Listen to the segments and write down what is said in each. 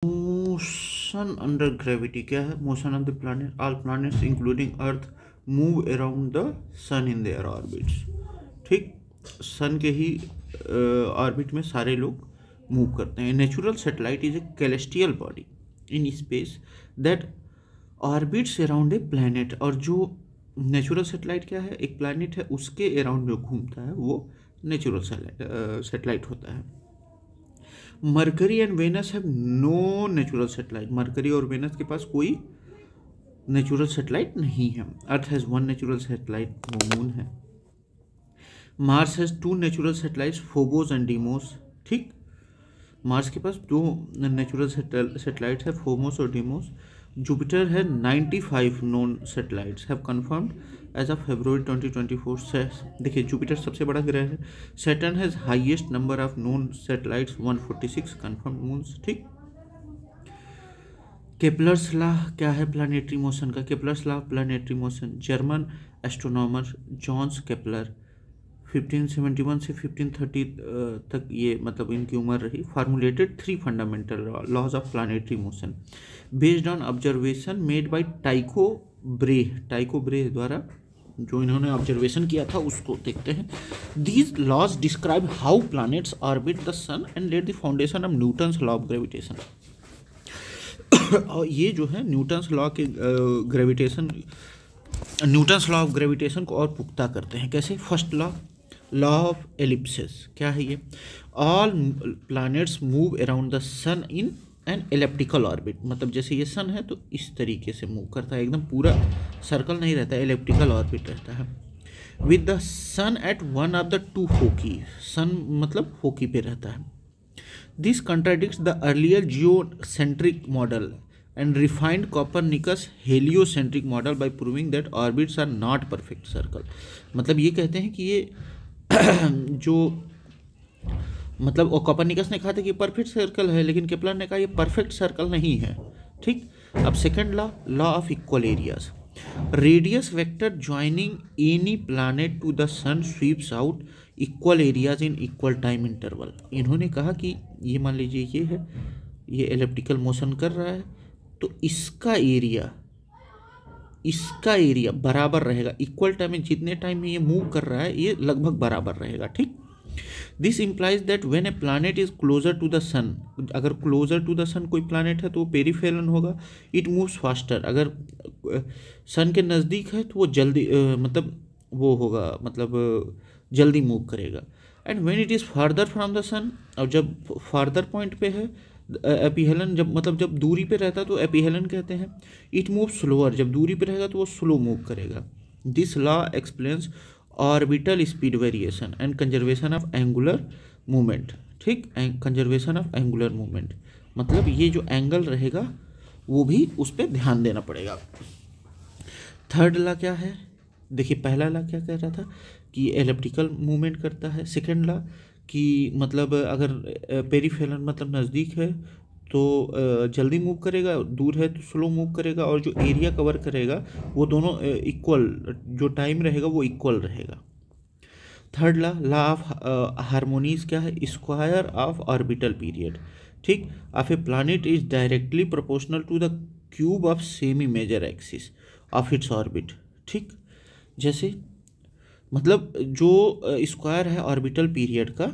Motion under gravity क्या है? Motion of the planet, all planets including earth move around the sun in their orbits. ठीक, sun के ही orbit में सारे लोग मूव करते हैं। Natural satellite is a celestial body in space that orbits around a planet. और जो natural satellite क्या है? एक प्लैनेट है उसके अराउंड जो घूमता है वो नेचुरल सैटेलाइट होता है। Mercury and Venus have no natural satellite. Mercury और वेनस के पास कोई नेचुरल सैटेलाइट नहीं है। Earth has one natural satellite, वो मून है। Mars has two natural satellites, Phobos and Deimos. ठीक, मार्स के पास दो नेचुरल सैटेलाइट्स है, फोबोस और डीमोस। जुपिटर है 95 known satellites have confirmed as of February 2024। देखिए जुपिटर सबसे बड़ा ग्रह है। Saturn has highest number of known satellites 146 confirmed moons. ठीक, केपलर्स लॉ क्या है प्लानिटरी मोशन का? Kepler's law planetary motion, German astronomer Johannes Kepler 1571 से 1530 तक ये मतलब इनकी उम्र रही। Formulated 3 fundamental laws of planetary motion based on observation made by Tycho Brahe द्वारा जो इन्होंने ऑब्जर्वेशन किया था उसको देखते हैं। These laws describe how planets orbit the sun and let the foundation of Newton's law of gravitation. और ये जो है न्यूटन्स लॉ के न्यूटन्स लॉ ऑफ ग्रेविटेशन को और पुख्ता करते हैं। कैसे? फर्स्ट लॉ ऑफ एलिप्सिस क्या है ये? All planets move around the sun in an elliptical orbit. मतलब जैसे ये सन है तो इस तरीके से मूव करता है, एकदम पूरा सर्कल नहीं रहता है, एलिप्टिकल ऑर्बिट रहता है। With the sun at one of the two foci, sun मतलब फोकी पे रहता है। This contradicts the earlier geocentric model and refined Copernicus heliocentric model by proving that orbits are not perfect circle। मतलब ये कहते हैं कि ये जो मतलब कोपरनिकस ने कहा था कि परफेक्ट सर्कल है, लेकिन केपलर ने कहा ये परफेक्ट सर्कल नहीं है। ठीक, अब second law of equal areas, radius vector joining any planet to the sun sweeps out equal areas in equal time interval. इन्होंने कहा कि ये मान लीजिए ये है, ये एलिप्टिकल मोशन कर रहा है तो इसका एरिया बराबर रहेगा इक्वल टाइम में। जितने टाइम में ये मूव कर रहा है ये लगभग बराबर रहेगा। ठीक, this implies that when a planet is closer to the sun, अगर क्लोजर टू द सन कोई प्लैनेट है तो वो पेरिफेरल होगा। इट मूव्स फास्टर, अगर सन के नज़दीक है तो वो जल्दी मतलब वो होगा, मतलब जल्दी मूव करेगा। And when it is farther from the sun, और जब फार्दर पॉइंट पे है एपीहेलन, जब दूरी पे रहता है तो एपीहेलन कहते हैं। इट मूव स्लोअर, जब दूरी पे रहेगा तो वो स्लो मूव करेगा। This law explains orbital speed variation and conservation of angular movement. ठीक, कंजर्वेशन ऑफ एंगुलर मूवमेंट मतलब ये जो एंगल रहेगा वो भी उस पर ध्यान देना पड़ेगा। थर्ड लॉ क्या है? देखिए पहला लॉ क्या कह रहा था कि एलिप्टिकल मूवमेंट करता है। सेकेंड लॉ कि मतलब अगर पेरिफेरल मतलब नज़दीक है तो जल्दी मूव करेगा, दूर है तो स्लो मूव करेगा, और जो एरिया कवर करेगा वो दोनों इक्वल, जो टाइम रहेगा वो इक्वल रहेगा। थर्ड लॉ ऑफ हार्मोनीज क्या है? Square of orbital period. ठीक, of a planet is directly proportional to the cube of semi major axis of its orbit. ठीक, जैसे मतलब जो स्क्वायर है ऑर्बिटल पीरियड का,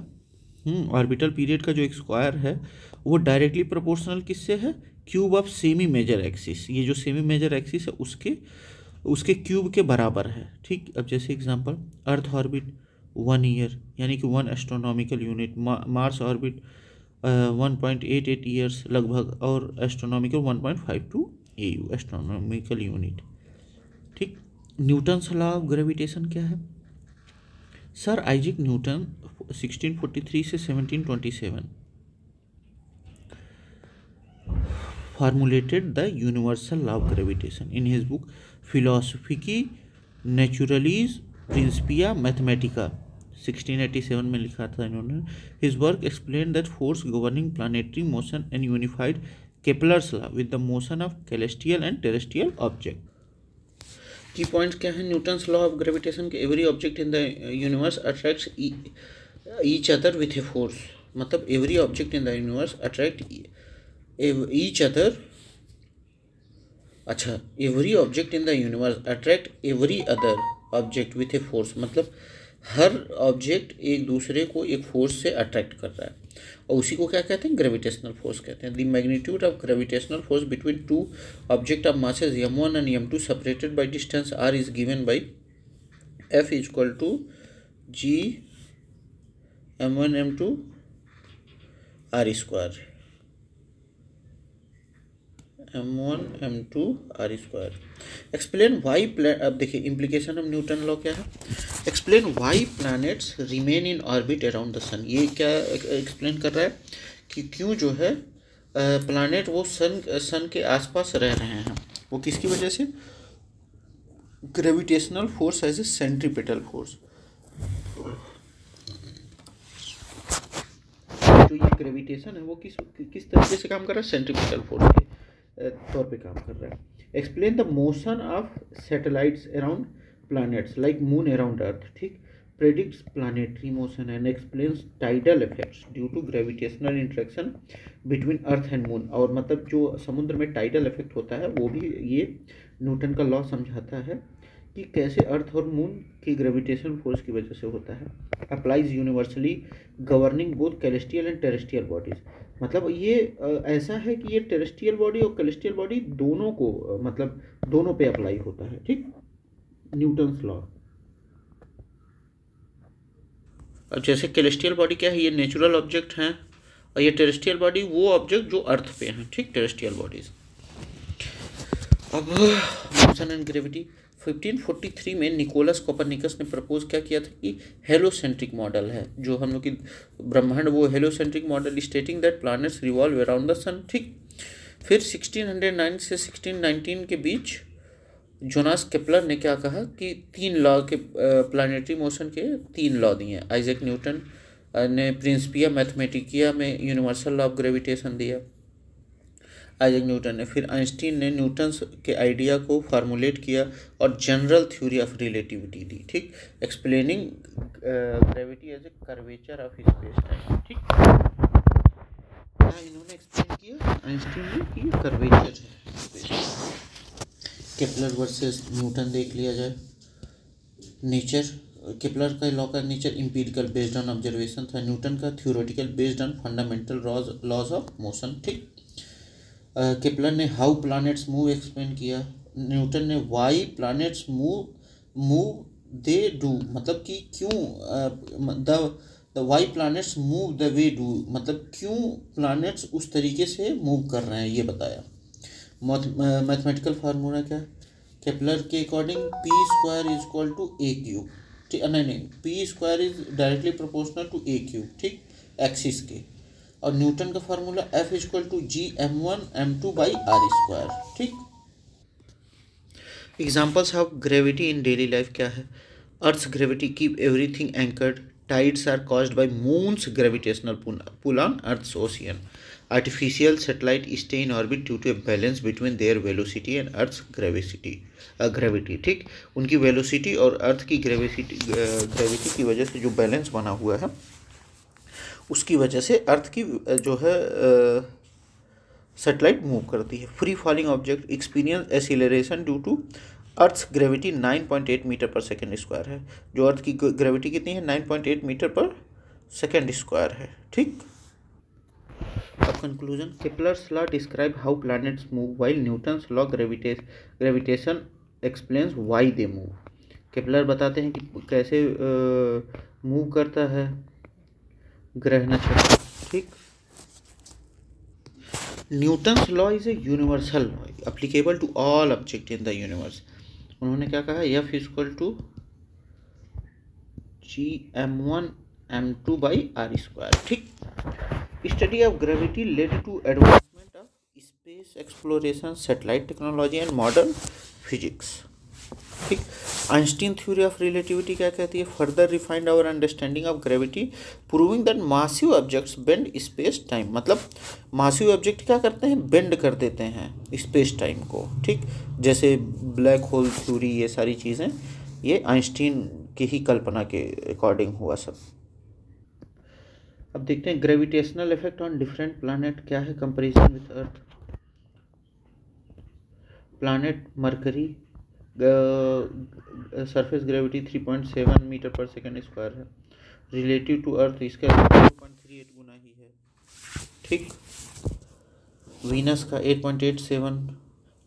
ऑर्बिटल पीरियड का जो एक स्क्वायर है वो डायरेक्टली प्रोपोर्शनल किससे है? Cube of semi major axis. ये जो सेमी मेजर एक्सिस है उसके क्यूब के बराबर है। ठीक, अब जैसे एग्जांपल अर्थ ऑर्बिट 1 ईयर यानी कि 1 astronomical unit, Mars orbit 1.88 years लगभग, और एस्ट्रोनॉमिकल 1.52 AU एस्ट्रोनॉमिकल यूनिट। ठीक, न्यूटन्स लॉ ऑफ ग्रेविटेशन क्या है? सर आइजैक न्यूटन 1643 से 1727 formulated the universal law of gravitation in his book Philosophicae Naturalis Principia Mathematica 1687 में लिखा था इन्होंने। His work explained that force governing planetary motion and unified Kepler's law with the motion of celestial and terrestrial object। की points क्या है Newton's law of gravitation के? Every object in the universe attracts each other with a force. मतलब every object in the universe attract each other, अच्छा, every object in the universe attract every other object with a force, मतलब हर object एक दूसरे को एक force से attract कर रहा है, और उसी को क्या कहते हैं, ग्रेविटेशनल फोर्स कहते हैं। The magnitude of gravitational force between two object of masses m1 and m2 separated by distance r is given by F equal to g m1 m2 r square, m1 m2 r square. Explain why अब देखिए implication of Newton law क्या है, explain why planets remain in orbit around the sun. ये क्या explain कर रहा है कि क्यों जो है प्लैनेट वो सन के आसपास रह रहे हैं, वो किसकी वजह से, gravitational force as a centripetal force. जो ये ग्रेविटेशन है वो किस तरीके से काम कर रहा है, सेंट्रीपिटल फोर्स के तौर पे काम कर रहा है। Explain the motion of satellites around planets like moon around earth, ठीक, predicts planetary motion and explains tidal effects due to gravitational interaction between earth and moon. और मतलब जो समुद्र में टाइडल इफेक्ट होता है वो भी ये न्यूटन का लॉ समझाता है कि कैसे अर्थ और मून की ग्रेविटेशन फोर्स की वजह से होता है। Applies universally governing both celestial and terrestrial bodies, मतलब ये ऐसा है कि ये टेरेस्ट्रियल बॉडी और कैलेस्टियल बॉडी दोनों को मतलब दोनों पे अप्लाई होता है, ठीक, न्यूटन्स लॉ। अब जैसे कैलेस्टियल बॉडी क्या है, ये नेचुरल ऑब्जेक्ट हैं, और ये टेरेस्ट्रियल बॉडी वो ऑब्जेक्ट जो अर्थ पे हैं, ठीक, टेरेस्ट्रियल बॉडीज। अब मोशन एंड ग्रेविटी, 1543 में निकोलस कोपरनिकस ने प्रपोज क्या किया था कि हेलोसेंट्रिक मॉडल है जो हम लोग की ब्रह्मांड, वो heliocentric model stating that planets revolve around the sun, ठीक। फिर 1609 से 1619 के बीच जोनास केपलर ने क्या कहा कि 3 लॉ के प्लानिटरी मोशन के 3 लॉ दिए। आइजैक न्यूटन ने प्रिंसिपिया मैथमेटिकिया में यूनिवर्सल लॉ ऑफ ग्रेविटेशन दिया, आइजैक न्यूटन ने। फिर आइंस्टीन ने न्यूटन के आइडिया को फार्मूलेट किया और जनरल थ्योरी ऑफ रिलेटिविटी दी, ठीक, explaining gravity as a curvature of space time, ठीक। इन्होंने एक्सप्लेन किया आइंस्टीन ने कि कर्वेचर है स्पेस। केपलर वर्सेस न्यूटन देख लिया जाए। नेचर, केपलर का लॉ का nature empirical based on observation था, न्यूटन का theoretical based on fundamental laws of motion, ठीक। केपलर ने हाउ प्लैनेट्स मूव एक्सप्लेन किया, न्यूटन ने why planets move they do, मतलब कि क्यों the why planets move the way do, मतलब क्यों प्लैनेट्स उस तरीके से मूव कर रहे हैं, ये बताया। मैथमेटिकल फार्मूला क्या है, केपलर के according P square is equal to A cube, ठीक, नहीं, P square is directly proportional to A cube, ठीक, एक्सिस के। और न्यूटन का formula F equal to G m1 m2 by R square, ठीक। Examples of gravity in daily life क्या है, Earth's gravity keep everything anchored, tides are caused by moon's gravitational pull on earth's ocean, artificial satellite stay in orbit due to a balance between their velocity and earth's gravity, ठीक, उनकी velocity और अर्थ की gravity की वजह से जो balance बना हुआ है उसकी वजह से अर्थ की जो है सैटेलाइट मूव करती है। Free falling object experience acceleration due to earth's gravity 9.8 metre पर सेकेंड स्क्वायर है, जो अर्थ की ग्रेविटी कितनी है, 9.8 मीटर पर सेकेंड स्क्वायर है, ठीक। अब conclusion, Kepler's law describe how planets move while Newton's law gravitation explains why they move. Kepler बताते हैं कि कैसे मूव करता है ग्रह नक्षत्र, ठीक। Newton's law is a universal law applicable to all object in the universe. उन्होंने क्या कहा, F equal to G m1 m2 by R square, ठीक। Study of gravity led to advancement of space exploration, satellite technology and modern physics, ठीक। Einstein theory of relativity क्या कहती है, further refined our understanding of gravity proving that massive objects bend space time, मतलब massive object क्या करते हैं, bend कर देते हैं स्पेस टाइम को, ठीक। जैसे ब्लैक होल थ्योरी, ये सारी चीज़ें ये आइंस्टीन की ही कल्पना के अकॉर्डिंग हुआ सब। अब देखते हैं gravitational effect on different planet क्या है comparison with earth. Planet Mercury surface gravity 3.7 metre पर सेकेंड स्क्वायर है, रिलेटिव टू अर्थ इसका 0.38 गुना ही है, ठीक। वीनस का 8.87,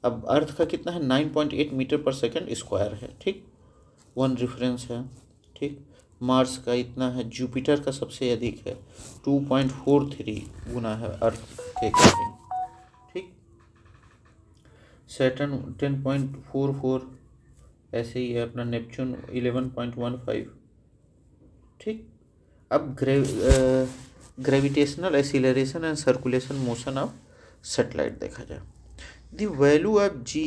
अब अर्थ का कितना है 9.8 मीटर पर सेकेंड स्क्वायर है, ठीक, वन रेफरेंस है, ठीक। मार्स का इतना है, जुपिटर का सबसे अधिक है 2.43 गुना है अर्थ के अकॉर्डिंग, ठीक। सैटर्न 10.44, ऐसे ही है अपना नेपच्यून 11.15, ठीक। अब gravitational acceleration and circulation motion of satellite देखा जाए। The value of ji,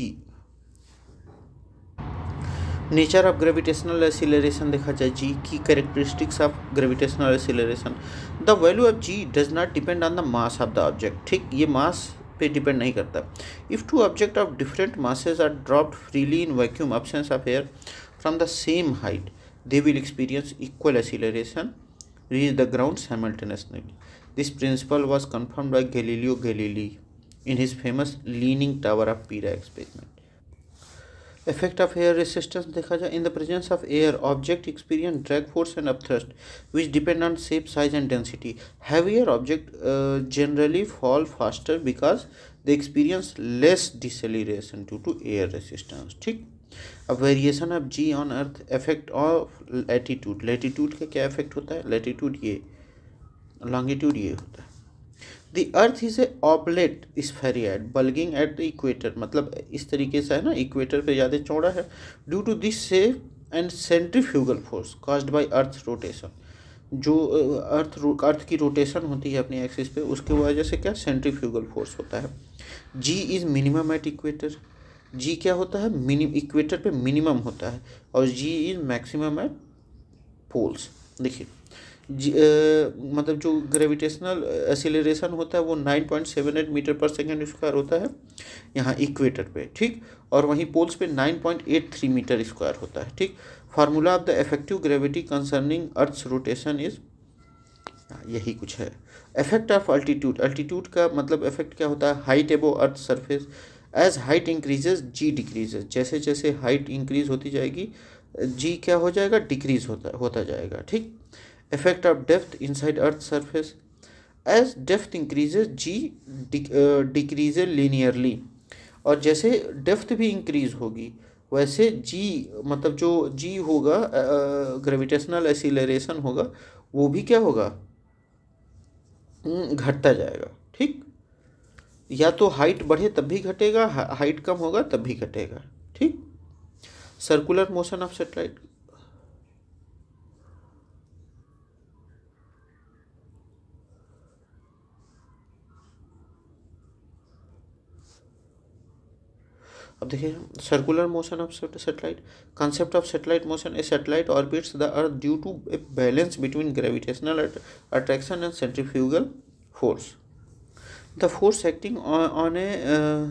nature of gravitational acceleration देखा जाए, जी की characteristics of gravitational acceleration. The value of ji does not depend on the mass of the object, ठीक, ये mass पे depend नहीं करता। If two object of different masses are dropped freely in vacuum absence of air from the same height, they will experience equal acceleration, reach the ground simultaneously. This principle was confirmed by Galileo Galilei in his famous Leaning Tower of Pisa experiment. Effect of air resistance देखा जाए, in the presence of air, object experience drag force and upthrust, which depend on shape, size and density. Heavier object generally fall faster because they experience less deceleration due to air resistance, ठीक। अब variation of g on earth, effect of latitude, latitude का क्या effect होता है, latitude ये, longitude ये होता है। The earth is a oblate spheroid bulging at the equator, मतलब इस तरीके से है ना, इक्वेटर पे ज़्यादा चौड़ा है। Due to this shape and centrifugal force caused by earth rotation, जो अर्थ की रोटेशन होती है अपनी एक्सिस पे, उसकी वजह से क्या सेंट्रीफ्यूगल फोर्स होता है। जी इज मिनिमम एट इक्वेटर, जी क्या होता है, इक्वेटर पे मिनिमम होता है, और जी इज मैक्सिमम एट पोल्स। देखिए मतलब जो ग्रेविटेशनल एक्सीलरेशन होता है वो 9.78 मीटर पर सेकेंड स्क्वायर होता है यहाँ इक्वेटर पे, ठीक, और वहीं पोल्स पे 9.83 मीटर स्क्वायर होता है, ठीक। Formula of the effective gravity concerning earth's rotation is, यही कुछ है। इफेक्ट ऑफ अल्टीट्यूड, अल्टीट्यूड का मतलब इफेक्ट क्या होता है, height above earth surface, as height increases जी डिक्रीजेज, जैसे जैसे हाइट इंक्रीज होती जाएगी जी क्या हो जाएगा, डिक्रीज होता जाएगा, ठीक। Effect of depth inside earth surface, as depth increases ji decreases linearly, और जैसे डेप्थ भी इंक्रीज होगी वैसे जी, मतलब जो जी होगा ग्रेविटेशनल एक्सीलरेशन होगा वो भी क्या होगा, घटता जाएगा, ठीक। या तो हाइट बढ़े तब भी घटेगा, हाइट कम होगा तब भी घटेगा, ठीक। सर्कुलर मोशन ऑफ सैटेलाइट, अब देखिए circular motion of satellite, concept of satellite motion, a satellite orbits the earth due to a balance between gravitational attraction and centrifugal force. The force acting on a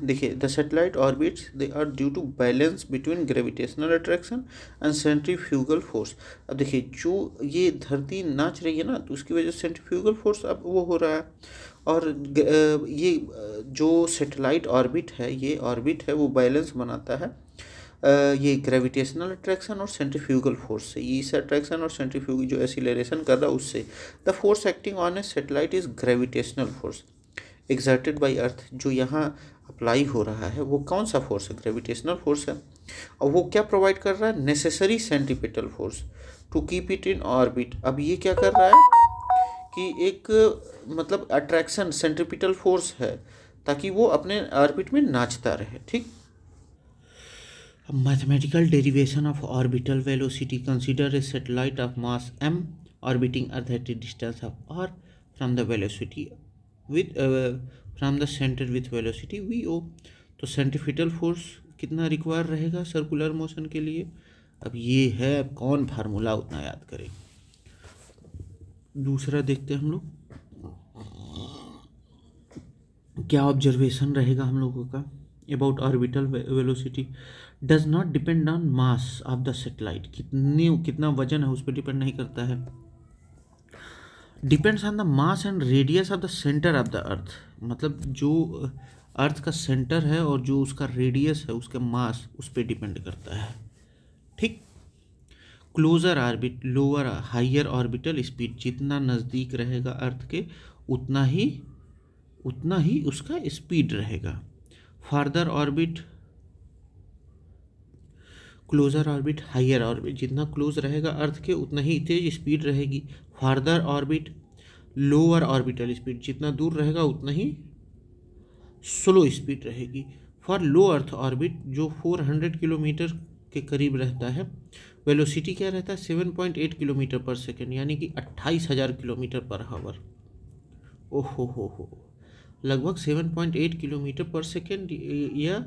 देखिए the satellite orbits the earth due to balance between gravitational attraction and centrifugal force. अब देखिए जो ये धरती नाच रही है ना, तो उसकी वजह से सेंट्रीफ्यूगल फोर्स अब वो हो रहा है, और ये जो सैटेलाइट ऑर्बिट है, ये ऑर्बिट है वो बैलेंस बनाता है ये ग्रेविटेशनल अट्रैक्शन और सेंट्रीफ्यूगल फोर्स से, ये इस अट्रैक्शन और सेंट्रीफ्यूगल जो एक्सीलरेशन कर रहा है उससे। The force acting on a satellite is gravitational force exerted by earth, जो यहाँ अप्लाई हो रहा है वो कौन सा फोर्स है, ग्रेविटेशनल फोर्स है, और वो क्या प्रोवाइड कर रहा है, necessary centripetal force to keep it in orbit. अब ये क्या कर रहा है कि एक मतलब अट्रैक्शन सेंट्रीपिटल फोर्स है ताकि वो अपने ऑर्बिट में नाचता रहे, ठीक। Mathematical derivation of orbital velocity, consider a satellite of mass m orbiting earth at A distance of r from the velocity with from the centre with velocity v0। तो centripetal force कितना require रहेगा circular motion के लिए, अब ये है, अब कौन फार्मूला उतना याद करे। दूसरा देखते हैं हम लोग क्या ऑब्जर्वेशन रहेगा हम लोगों का about orbital velocity, does not depend on mass of the satellite, कितना वजन है उस पर डिपेंड नहीं करता है। Depends on the mass and radius of the centre of the earth, मतलब जो अर्थ का सेंटर है और जो उसका रेडियस है उसका मास उस पर डिपेंड करता है। ठीक। Closer orbit lower higher orbital speed, जितना नज़दीक रहेगा अर्थ के उतना ही उसका स्पीड रहेगा। Farther orbit closer orbit higher orbit, जितना क्लोज रहेगा अर्थ के उतना ही तेज स्पीड रहेगी। Farther orbit lower orbital speed, जितना दूर रहेगा उतना ही स्लो स्पीड रहेगी। फॉर लो अर्थ ऑर्बिट जो 400 किलोमीटर के करीब रहता है, वेलोसिटी क्या रहता है 7.8 किलोमीटर पर सेकेंड, यानी कि 28,000 किलोमीटर पर हावर। ओहो हो, लगभग 7.8 किलोमीटर पर सेकेंड या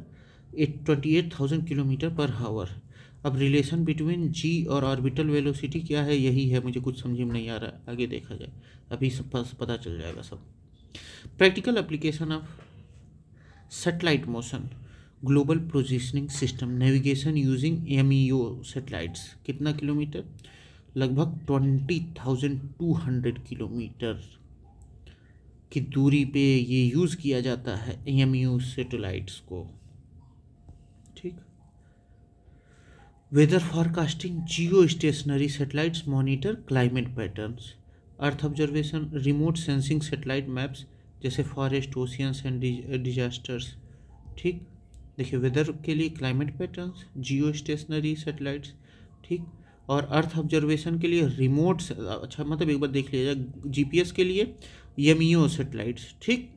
28,000 किलोमीटर पर हावर। अब रिलेशन बिटवीन जी और ऑर्बिटल वेलोसिटी क्या है, यही है, मुझे कुछ समझ में नहीं आ रहा, आगे देखा जाए, अभी सब पता चल जाएगा सब। Practical application of satellite motion, global positioning system, navigation using MEO satellites. कितना किलोमीटर, लगभग 20,200 किलोमीटर की दूरी पे ये यूज़ किया जाता है MEO सैटेलाइट्स को। ठीक। Weather forecasting, geostationary satellites monitor climate patterns. Earth observation, remote sensing satellite maps, जैसे फॉरेस्ट, ओशियंस एंड डिजास्टर्स। ठीक। देखिए, वेदर के लिए climate patterns, geostationary satellites. ठीक। और अर्थ ऑब्जर्वेशन के लिए रिमोट, अच्छा मतलब एक बार देख लिया जाए, GPS के लिए MEO सैटेलाइट्स। ठीक।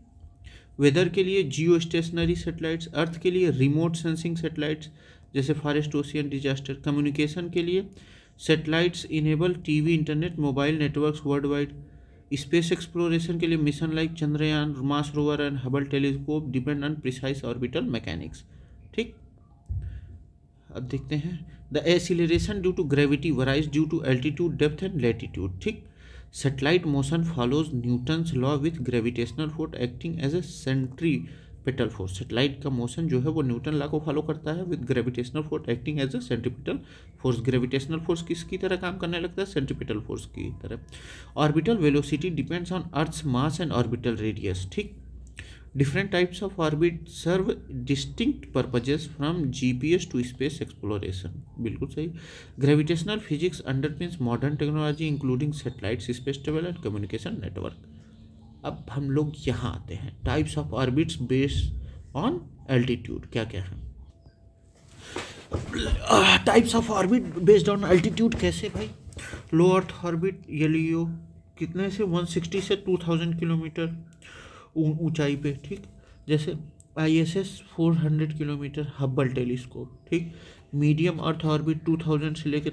वेदर के लिए जियो स्टेशनरी सैटेलाइट्स, अर्थ के लिए रिमोट सेंसिंग सैटेलाइट्स जैसे फॉरेस्ट, ओशियन, डिजास्टर। कम्युनिकेशन के लिए satellites enable TV, internet, mobile networks world wide. Space exploration के लिए mission like Chandrayaan, Mars rover and Hubble telescope depend on precise orbital mechanics. ठीक। अब देखते हैं, the acceleration due to gravity varies due to altitude, depth and latitude. ठीक। Satellite motion follows Newton's law with gravitational force acting as a centripetal force. Satellite का motion जो है वो Newton law को फॉलो करता है with gravitational force acting as a centripetal force. Gravitational force किसकी तरह काम करने लगता है, सेंट्रीपिटल फोर्स की तरह। Orbital velocity depends on earth's mass and orbital radius. ठीक। Different types of orbit serve distinct purposes from GPS to space exploration. बिल्कुल सही। Gravitational physics underpins modern technology including satellites, space travel and communication network. अब हम लोग यहाँ आते हैं, types of orbits based on altitude क्या क्या है। Types of orbit based on altitude कैसे भाई। लो अर्थ ऑर्बिट LEO कितने से 160 से 2000 किलोमीटर ऊंचाई पे। ठीक। जैसे ISS 400 किलोमीटर, हब्बल टेलीस्कोप। ठीक। मीडियम अर्थ ऑर्बिट 2000 से लेकर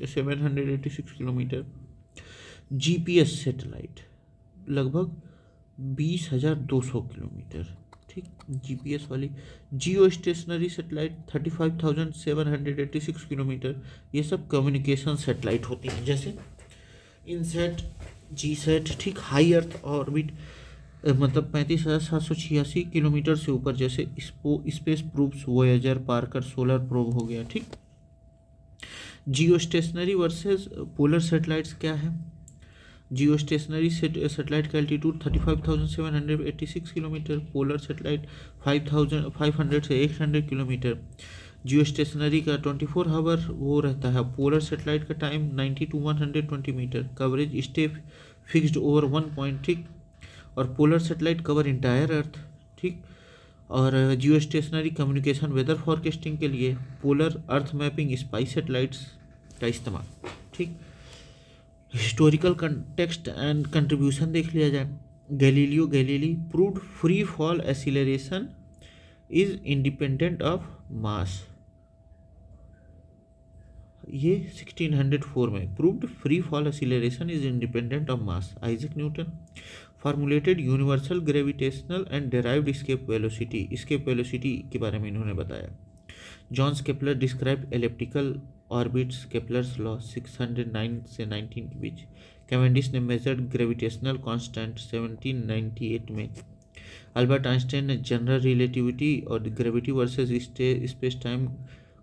786 किलोमीटर। GPS सैटेलाइट लगभग 20,200 किलोमीटर। ठीक। GPS वाली। जियो स्टेशनरी सैटेलाइट 35,786 किलोमीटर। ये सब कम्युनिकेशन सैटेलाइट होती हैं, जैसे इनसेट, GSAT। ठीक। हाई अर्थ ऑर्बिट मतलब 35,786 किलोमीटर से ऊपर, जैसे space probes, Voyager, Parker, solar probe हो गया। ठीक। जियो स्टेशनरी वर्सेस पोलर सैटेलाइट्स क्या है। जियो स्टेशनरी सैटेलाइट का एल्टीट्यूड 35,786 किलोमीटर, पोलर सैटेलाइट 500 से 800 किलोमीटर। जियो स्टेशनरी का 24 आवर वो रहता है, पोलर सैटेलाइट का time 90 to 120 metre. Coverage stay fixed over 1 point. ठीक। और polar satellite cover entire earth. ठीक। और geostationary communication, weather forecasting के लिए polar earth mapping, space satellites का इस्तेमाल। ठीक। हिस्टोरिकल कंटेक्स्ट एंड कंट्रीब्यूशन देख लिया जाए। Galileo Galilei proved free fall acceleration is independent of mass. ये 1604 में proved free fall acceleration is independent of mass. Isaac Newton formulated universal gravitational and derived escape velocity. Escape velocity के बारे में इन्होंने बताया। Johannes Kepler describe elliptical orbits, Kepler's law 609 से 19 के बीच। कैवेंडिश ने मेजर्ड ग्रेविटेशनल कांस्टेंट 1798 में। अल्बर्ट आइंस्टाइन ने जनरल रिलेटिविटी और gravity versus space time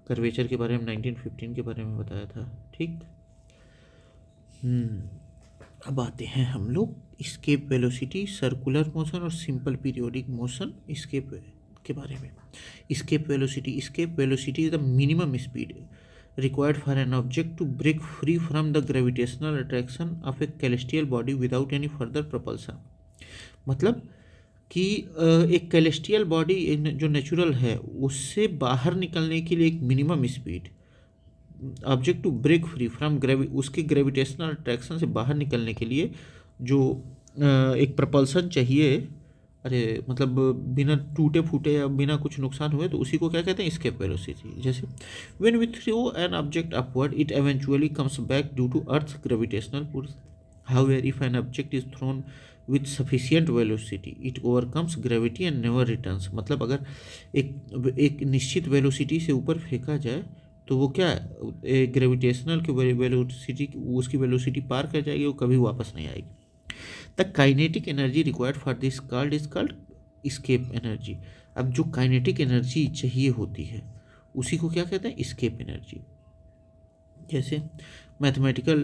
curvature के बारे में 1915 के बारे में बताया था। ठीक। अब आते हैं हम लोग एस्केप वेलोसिटी, सर्कुलर मोशन और सिंपल पीरियोडिक मोशन एस्केप के बारे में। Escape velocity is the minimum speed required for an object to break free from the gravitational attraction of a celestial body without any further propulsion। मतलब कि एक celestial body जो natural है उससे बाहर निकलने के लिए एक minimum speed, object to break free from उसके ग्रेविटेशनल अट्रैक्शन से बाहर निकलने के लिए जो एक प्रपल्सन चाहिए, अरे मतलब बिना टूटे फूटे या बिना कुछ नुकसान हुए, तो उसी को क्या कहते हैं, एस्केप वेलोसिटी। जैसे when we throw an object upward it eventually comes back due to earth gravitational force. However if an object is thrown with sufficient velocity it overcomes gravity and never returns. मतलब अगर एक निश्चित velocity से ऊपर फेंका जाए तो वो क्या है, ग्रेविटेशनल की वेलोसिटी, उसकी वेलोसिटी पार कर जाएगी, वो कभी वापस नहीं आएगी। The kinetic energy required for this is called escape energy. अब जो काइनेटिक एनर्जी चाहिए होती है उसी को क्या कहते हैं, एस्केप एनर्जी। जैसे mathematical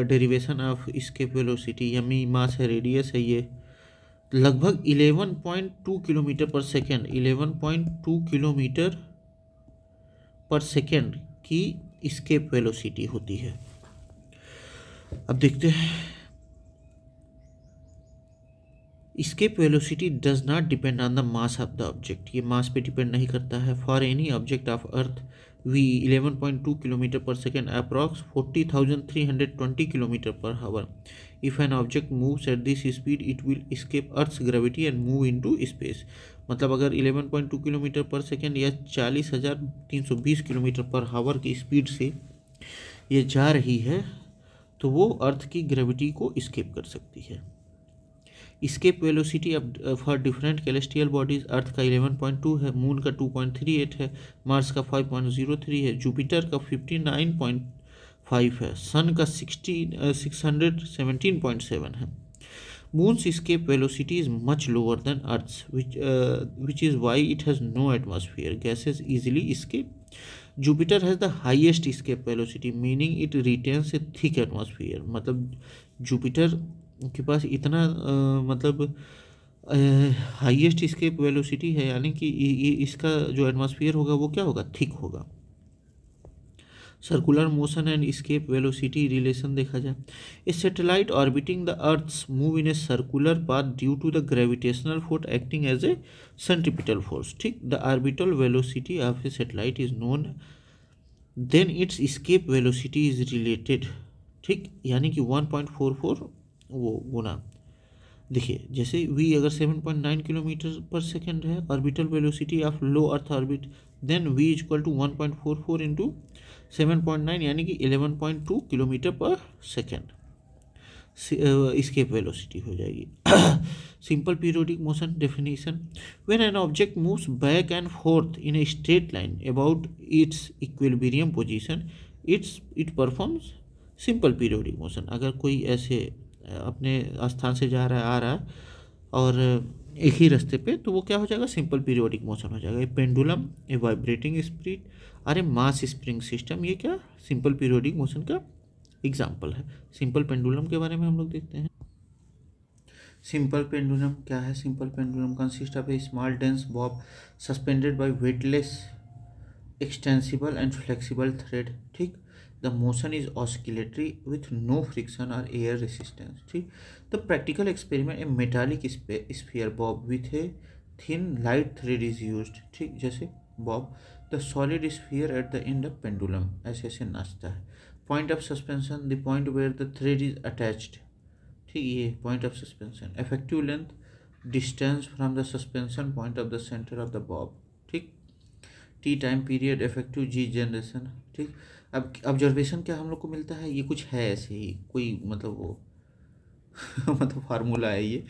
derivation of escape velocity, यमी मास है, रेडियस है, ये लगभग 11.2 किलोमीटर पर सेकेंड, 11.2 किलोमीटर पर सेकेंड की एस्केप वेलोसिटी होती है। अब देखते हैं, escape velocity does not depend on the mass of the object, ये मास पे डिपेंड नहीं करता है। For any object of earth we 11.2 kilometre पर second approx 40,320 kilometre per hour. If an object moves at this speed it will escape earth's gravity and move into space. मतलब अगर 11.2 kilometre पर second या 40,320 kilometre per हावर की speed से ये जा रही है तो वो अर्थ की ग्रेविटी को एस्केप कर सकती है। एस्केप वेलोसिटी अब फॉर डिफरेंट कैलेस्टियल बॉडीज, अर्थ का 11.2 है, मून का 2.38 है, मार्स का 5.03 है, जुपिटर का 59.5 है, सन का 617.7 है। Moon's escape velocity is much lower than Earth's, which is why it has no atmosphere. Gases easily escape. Jupiter has the highest escape velocity, meaning it retains a thick atmosphere. मतलब Jupiter के पास इतना मतलब highest escape velocity है, यानी कि इसका जो atmosphere होगा वो क्या होगा, थिक होगा। Circular motion and escape velocity relation देखा जाए, a satellite orbiting the earth's move in a circular path due to the gravitational force acting as a centripetal force. ठीक, the orbital velocity of a satellite is known, then its escape velocity is related. ठीक, यानी कि 1.44 वो गुना, देखिए जैसे v अगर 7.9 kilometre पर second है, orbital velocity of low earth orbit, then v equal to 1.44 into 7.9 यानी कि 11.2 किलोमीटर पर सेकेंड एस्केप वेलोसिटी हो जाएगी। Simple periodic motion definition, when an object moves back and fourth in a straight line about it's equilibrium position it performs simple periodic motion. अगर कोई ऐसे अपने स्थान से जा रहा है, आ रहा है और एक ही रास्ते पे, तो वो क्या हो जाएगा, सिंपल पीरियोडिक मोशन हो जाएगा। ए पेंडुलम, ए वाइब्रेटिंग स्प्रिट, अरे मास स्प्रिंग सिस्टम, ये क्या सिंपल पीरियोडिक मोशन का एग्जाम्पल है। सिंपल पेंडुलम के बारे में हम लोग देखते हैं। सिंपल पेंडुलम क्या है, simple pendulum consist of a small dense bob suspended by weightless extensible and flexible thread. ठीक, the motion is oscillatory with no friction और एयर रेसिस्टेंस। ठीक, the practical experiment, a metallic sphere bob with a thin light thread is used. ठीक, जैसे bob, the solid sphere at the end of pendulum, ऐसे ऐसे नाचता है। Point of suspension, the point where the thread is attached. ठीक, ये point of suspension. Effective length, distance from the suspension point of the centre of the Bob. ठीक, T time period, effective जी generation. ठीक, अब observation क्या हम लोग को मिलता है, ये कुछ है ऐसे ही कोई मतलब वो मतलब फार्मूला है ये।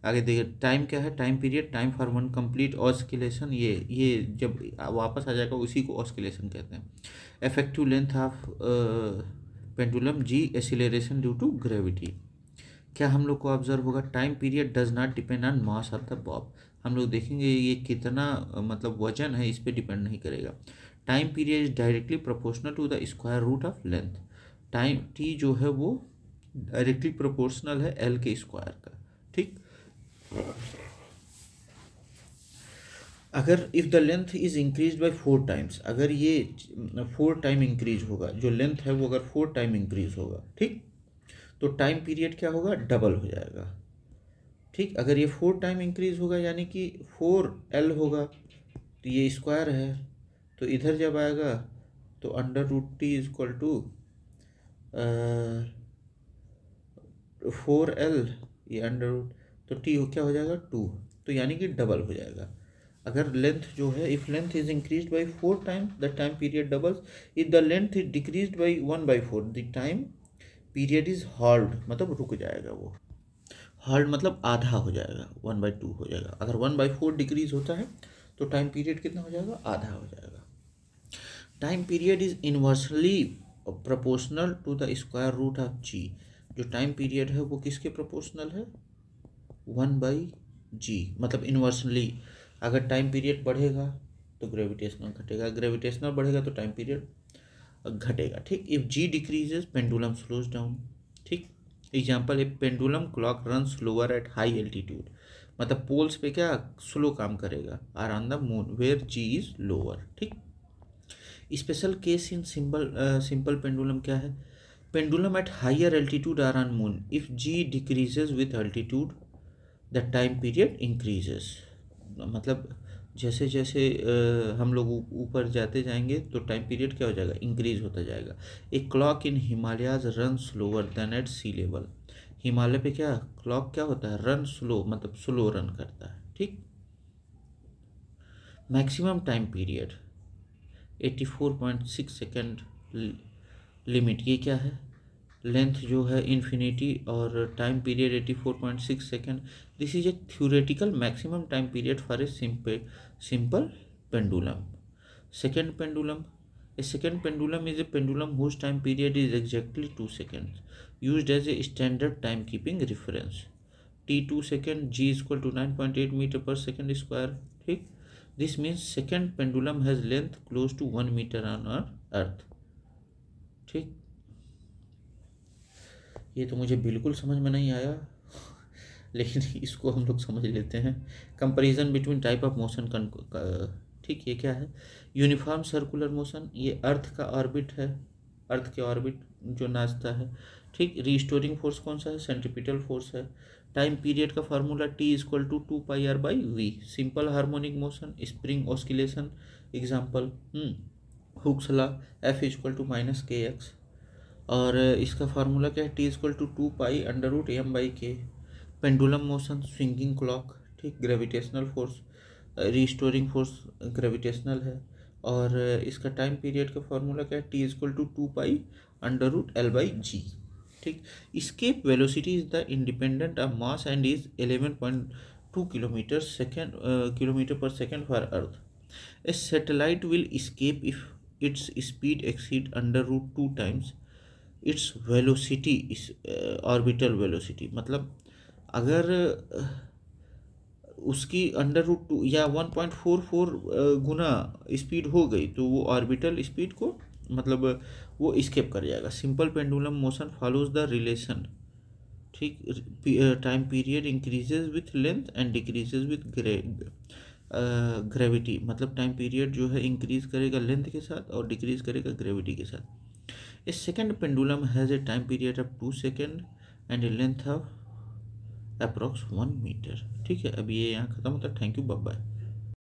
आगे देखिए, टाइम क्या है, time period, time for one complete oscillation, ये जब वापस आ जाएगा उसी को ऑस्किलेशन कहते हैं। Effective length of pendulum, g acceleration due to gravity. क्या हम लोग को ऑब्जर्व होगा, time period does not depend on mass of the bob. हम लोग देखेंगे ये कितना मतलब वजन है, इस पर डिपेंड नहीं करेगा। Time period is directly proportional to the square root of length. Time t जो है वो डायरेक्टली प्रोपोर्शनल है एल के स्क्वायर का। ठीक, अगर if the length is increase by 4 times, अगर ये 4 टाइम इंक्रीज होगा, जो लेंथ है वो अगर 4 टाइम इंक्रीज होगा, ठीक, तो टाइम पीरियड क्या होगा, डबल हो जाएगा। ठीक, अगर ये 4 टाइम इंक्रीज होगा यानी कि 4L होगा, तो ये स्क्वायर है, तो इधर जब आएगा तो √T is equal to 4L, ये अंडर, तो T क्या हो जाएगा 2, तो यानी कि डबल हो जाएगा। अगर लेंथ जो है, if length is increase by 4 times the time period doubles, if the length is decrease by 1/4 the time period is hold, मतलब रुक जाएगा वो। हॉल्ड मतलब आधा हो जाएगा, 1/2 हो जाएगा। अगर 1/4 डिक्रीज होता है तो टाइम पीरियड कितना हो जाएगा, आधा हो जाएगा। Time period is inversely proportional to the square root of G. जो टाइम पीरियड है वो किसके प्रोपोर्शनल है, 1/g, मतलब इन्वर्सली। अगर टाइम पीरियड बढ़ेगा तो ग्रेविटेशनल घटेगा, ग्रेविटेशनल बढ़ेगा तो टाइम पीरियड घटेगा। ठीक, if G decreases pendulum slows down. ठीक, example, a pendulum clock run slower at high altitude, मतलब पोल्स पे क्या स्लो काम करेगा, or on the moon where G is lower. ठीक, special case in simple pendulum क्या है, pendulum at higher altitude or on moon, if G decreases with altitude the time period increases, मतलब जैसे जैसे हम लोग ऊपर जाते जाएंगे तो टाइम पीरियड क्या हो जाएगा, इंक्रीज होता जाएगा। A clock in Himalayas run slower than at sea level, Himalaya पे क्या क्लॉक क्या होता है, रन स्लो, मतलब स्लो रन करता है। ठीक, maximum time period 84.6 second limit, ये क्या है, लेंथ जो है इन्फिनिटी और time period 84.6 second. This is a theoretical maximum time period for a simple pendulum. Second pendulum, a second pendulum is a pendulum whose time period is exactly 2 seconds, used as a standard time keeping reference. T 2 second, G is equal to 9.8 metre पर second square. ठीक, this means second pendulum has length close to 1 metre on earth. ठीक, ये तो मुझे बिल्कुल समझ में नहीं आया लेकिन इसको हम लोग समझ लेते हैं। Comparison between type of motion, ठीक, ये क्या है, यूनिफॉर्म सर्कुलर मोशन, ये अर्थ का ऑर्बिट है, अर्थ के ऑर्बिट जो नाचता है। ठीक, रीस्टोरिंग फोर्स कौन सा है, सेंट्रीपिटल फोर्स है। टाइम पीरियड का formula T is equal to 2πr/v। Simple harmonic motion, spring oscillation, example Hooke's law, F is equal to -kx, और इसका फार्मूला क्या है, T equal to 2π√m/k। Pendulum motion, swinging clock. ठीक, gravitational force, restoring force gravitational है, और इसका time period का formula क्या है, T इक्वल टू 2π√L/g। ठीक, escape velocity is the independent of mass and is 11.2 kilometer per second for Earth. A satellite will escape if its speed exceed √2 times its velocity is orbital velocity, मतलब अगर उसकी √2 या 1.44 गुना speed हो गई तो वो orbital speed को, मतलब वो स्केप कर जाएगा। Simple pendulum motion follows the relation. ठीक, time period increases with length and decreases with gravity, मतलब टाइम पीरियड जो है इंक्रीज करेगा लेंथ के साथ और डिक्रीज करेगा ग्रेविटी के साथ। A second pendulum has a time period of 2 seconds and a length of approx 1 metre. ठीक है, अब ये यहाँ खत्म होता है। Thank you, bye bye.